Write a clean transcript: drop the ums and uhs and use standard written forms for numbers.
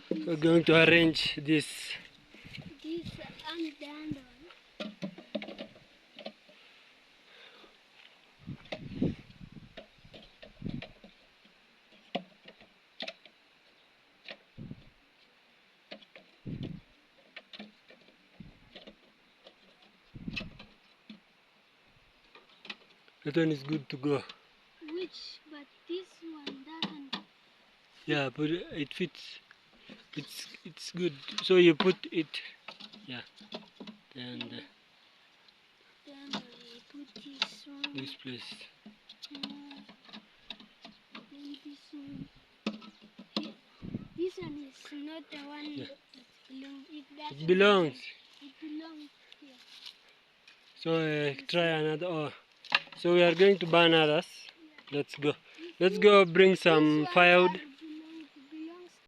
We're going to arrange this. This and the other one. That one is good to go. Which? But this one doesn't. Yeah, but it fits. It's good. So you put it. Yeah. And Then we put this one. this place. Then this one. This one is not the one Yeah. that belongs. It belongs. It belongs here. So try another. Oh. So we are going to burn others. Let's go. Let's go bring some firewood.